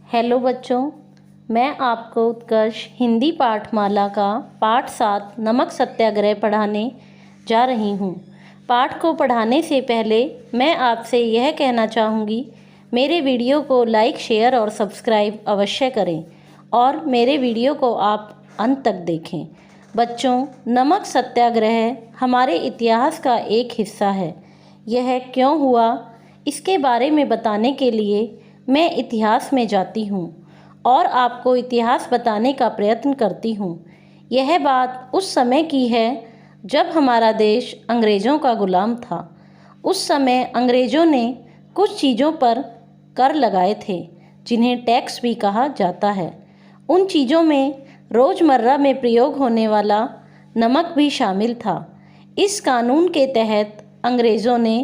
Hello बच्चों, मैं आपको उत्कर्ष हिंदी पाठमाला का पाठ 7 नमक सत्याग्रह पढ़ाने जा रही हूँ। पाठ को पढ़ाने से पहले मैं आपसे यह कहना चाहूँगी, मेरे वीडियो को लाइक, शेयर और सब्सक्राइब अवश्य करें और मेरे वीडियो को आप अंत तक देखें। बच्चों, नमक सत्याग्रह हमारे इतिहास का एक हिस्सा है। यह क्यों हुआ, इसके बारे में बताने के लिए मैं इतिहास में जाती हूँ और आपको इतिहास बताने का प्रयत्न करती हूँ। यह बात उस समय की है जब हमारा देश अंग्रेज़ों का गुलाम था। उस समय अंग्रेज़ों ने कुछ चीज़ों पर कर लगाए थे जिन्हें टैक्स भी कहा जाता है। उन चीज़ों में रोज़मर्रा में प्रयोग होने वाला नमक भी शामिल था। इस कानून के तहत अंग्रेज़ों ने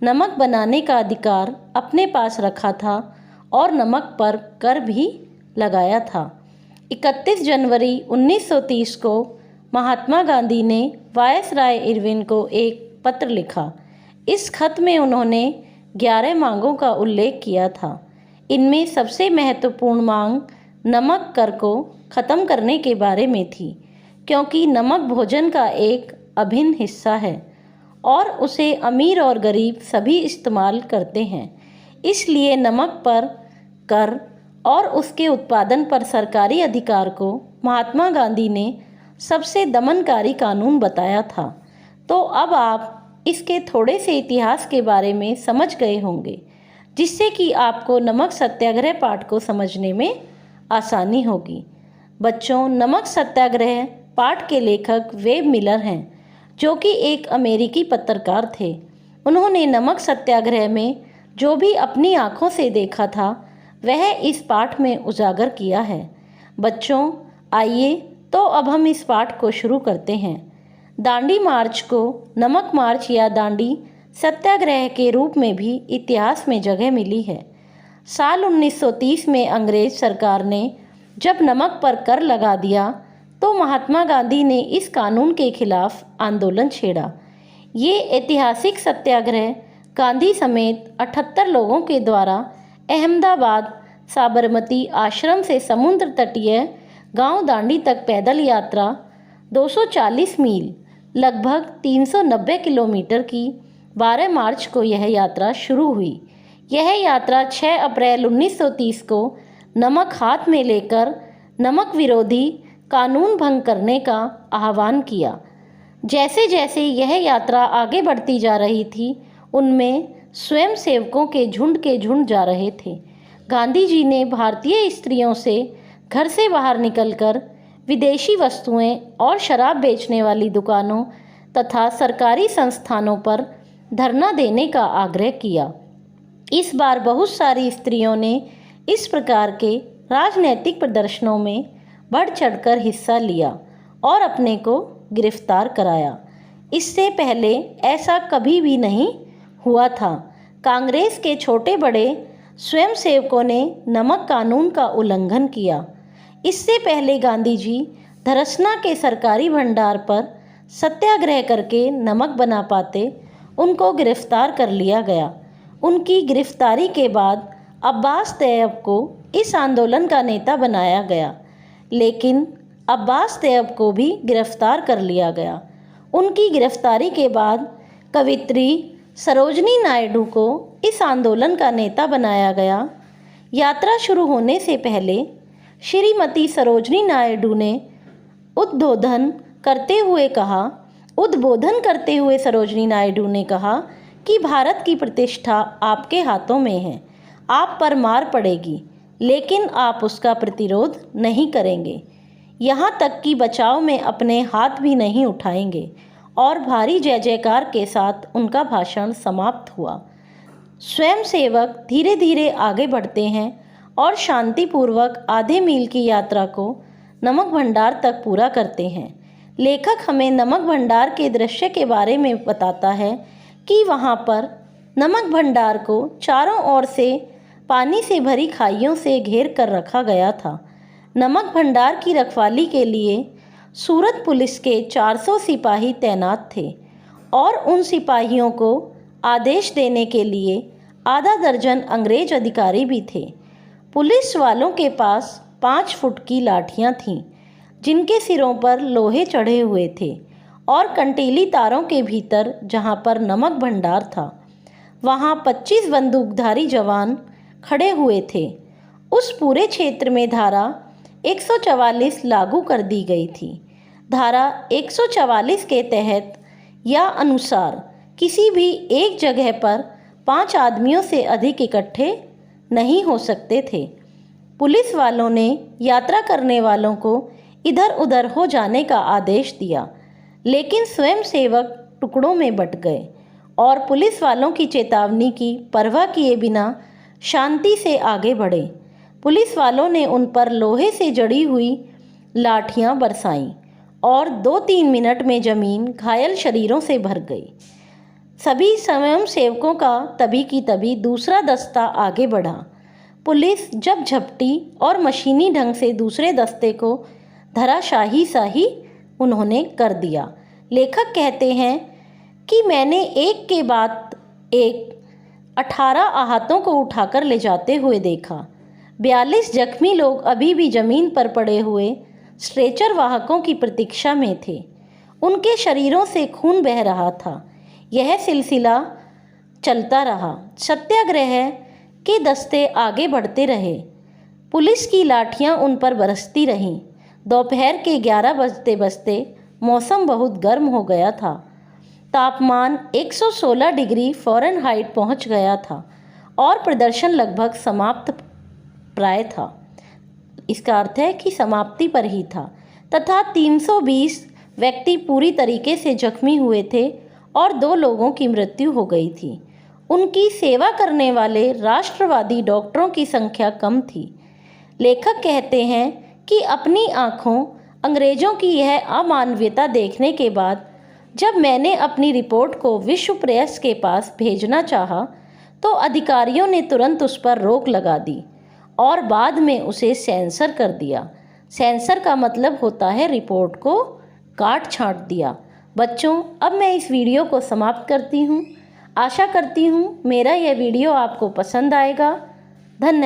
नमक बनाने का अधिकार अपने पास रखा था और नमक पर कर भी लगाया था। 31 जनवरी 1930 को महात्मा गांधी ने वायसराय इरविन को एक पत्र लिखा। इस खत में उन्होंने 11 मांगों का उल्लेख किया था। इनमें सबसे महत्वपूर्ण मांग नमक कर को ख़त्म करने के बारे में थी, क्योंकि नमक भोजन का एक अभिन्न हिस्सा है और उसे अमीर और गरीब सभी इस्तेमाल करते हैं। इसलिए नमक पर कर और उसके उत्पादन पर सरकारी अधिकार को महात्मा गांधी ने सबसे दमनकारी कानून बताया था। तो अब आप इसके थोड़े से इतिहास के बारे में समझ गए होंगे, जिससे कि आपको नमक सत्याग्रह पाठ को समझने में आसानी होगी। बच्चों, नमक सत्याग्रह पाठ के लेखक वेब मिलर हैं, जो कि एक अमेरिकी पत्रकार थे। उन्होंने नमक सत्याग्रह में जो भी अपनी आँखों से देखा था वह इस पाठ में उजागर किया है। बच्चों, आइए तो अब हम इस पाठ को शुरू करते हैं। दांडी मार्च को नमक मार्च या दांडी सत्याग्रह के रूप में भी इतिहास में जगह मिली है। साल 1930 में अंग्रेज सरकार ने जब नमक पर कर लगा दिया तो महात्मा गांधी ने इस कानून के खिलाफ आंदोलन छेड़ा। ये ऐतिहासिक सत्याग्रह गांधी समेत 78 लोगों के द्वारा अहमदाबाद साबरमती आश्रम से समुद्र तटीय गांव दांडी तक पैदल यात्रा 240 मील लगभग 390 किलोमीटर की 12 मार्च को यह यात्रा शुरू हुई। यह यात्रा 6 अप्रैल 1930 को नमक हाथ में लेकर नमक विरोधी कानून भंग करने का आह्वान किया। जैसे जैसे यह यात्रा आगे बढ़ती जा रही थी, उनमें स्वयं सेवकों के झुंड जा रहे थे। गांधी जी ने भारतीय स्त्रियों से घर से बाहर निकलकर विदेशी वस्तुएं और शराब बेचने वाली दुकानों तथा सरकारी संस्थानों पर धरना देने का आग्रह किया। इस बार बहुत सारी स्त्रियों ने इस प्रकार के राजनैतिक प्रदर्शनों में बढ़ चढ़कर हिस्सा लिया और अपने को गिरफ्तार कराया। इससे पहले ऐसा कभी भी नहीं हुआ था। कांग्रेस के छोटे बड़े स्वयंसेवकों ने नमक कानून का उल्लंघन किया। इससे पहले गांधी जी धरसना के सरकारी भंडार पर सत्याग्रह करके नमक बना पाते, उनको गिरफ्तार कर लिया गया। उनकी गिरफ्तारी के बाद अब्बास तैयब को इस आंदोलन का नेता बनाया गया, लेकिन अब्बास तैयब को भी गिरफ्तार कर लिया गया। उनकी गिरफ्तारी के बाद कवित्री सरोजनी नायडू को इस आंदोलन का नेता बनाया गया। यात्रा शुरू होने से पहले श्रीमती सरोजनी नायडू ने उद्बोधन करते हुए सरोजनी नायडू ने कहा कि भारत की प्रतिष्ठा आपके हाथों में है। आप पर मार पड़ेगी, लेकिन आप उसका प्रतिरोध नहीं करेंगे, यहाँ तक कि बचाव में अपने हाथ भी नहीं उठाएंगे। और भारी जय जयकार के साथ उनका भाषण समाप्त हुआ। स्वयंसेवक धीरे धीरे आगे बढ़ते हैं और शांतिपूर्वक आधे मील की यात्रा को नमक भंडार तक पूरा करते हैं। लेखक हमें नमक भंडार के दृश्य के बारे में बताता है कि वहाँ पर नमक भंडार को चारों ओर से पानी से भरी खाइयों से घेर कर रखा गया था। नमक भंडार की रखवाली के लिए सूरत पुलिस के 400 सिपाही तैनात थे और उन सिपाहियों को आदेश देने के लिए आधा दर्जन अंग्रेज अधिकारी भी थे। पुलिस वालों के पास 5 फुट की लाठियां थीं, जिनके सिरों पर लोहे चढ़े हुए थे और कंटीली तारों के भीतर जहां पर नमक भंडार था, वहां 25 बंदूकधारी जवान खड़े हुए थे। उस पूरे क्षेत्र में धारा 144 लागू कर दी गई थी। धारा 144 के तहत या अनुसार किसी भी एक जगह पर 5 आदमियों से अधिक इकट्ठे नहीं हो सकते थे। पुलिस वालों ने यात्रा करने वालों को इधर उधर हो जाने का आदेश दिया, लेकिन स्वयंसेवक टुकड़ों में बंट गए और पुलिस वालों की चेतावनी की परवाह किए बिना शांति से आगे बढ़े। पुलिस वालों ने उन पर लोहे से जड़ी हुई लाठियां बरसाईं और 2-3 मिनट में जमीन घायल शरीरों से भर गई। सभी स्वयंसेवकों का तभी की तभी दूसरा दस्ता आगे बढ़ा। पुलिस जब झपटी और मशीनी ढंग से दूसरे दस्ते को धराशाही उन्होंने कर दिया। लेखक कहते हैं कि मैंने एक के बाद एक 18 आहतों को उठाकर ले जाते हुए देखा। 42 जख्मी लोग अभी भी जमीन पर पड़े हुए स्ट्रेचर वाहकों की प्रतीक्षा में थे। उनके शरीरों से खून बह रहा था। यह सिलसिला चलता रहा। सत्याग्रह के दस्ते आगे बढ़ते रहे। पुलिस की लाठियां उन पर बरसती रहीं। दोपहर के 11 बजते बजते मौसम बहुत गर्म हो गया था। तापमान 116 डिग्री फ़ारेनहाइट पहुंच गया था और प्रदर्शन लगभग समाप्त प्राय था। इसका अर्थ है कि समाप्ति पर ही था तथा 320 व्यक्ति पूरी तरीके से जख्मी हुए थे और 2 लोगों की मृत्यु हो गई थी। उनकी सेवा करने वाले राष्ट्रवादी डॉक्टरों की संख्या कम थी। लेखक कहते हैं कि अपनी आँखों अंग्रेज़ों की यह अमानवीयता देखने के बाद जब मैंने अपनी रिपोर्ट को विश्व प्रेस के पास भेजना चाहा, तो अधिकारियों ने तुरंत उस पर रोक लगा दी और बाद में उसे सेंसर कर दिया। सेंसर का मतलब होता है रिपोर्ट को काट छांट दिया। बच्चों, अब मैं इस वीडियो को समाप्त करती हूँ। आशा करती हूँ मेरा यह वीडियो आपको पसंद आएगा। धन्यवाद।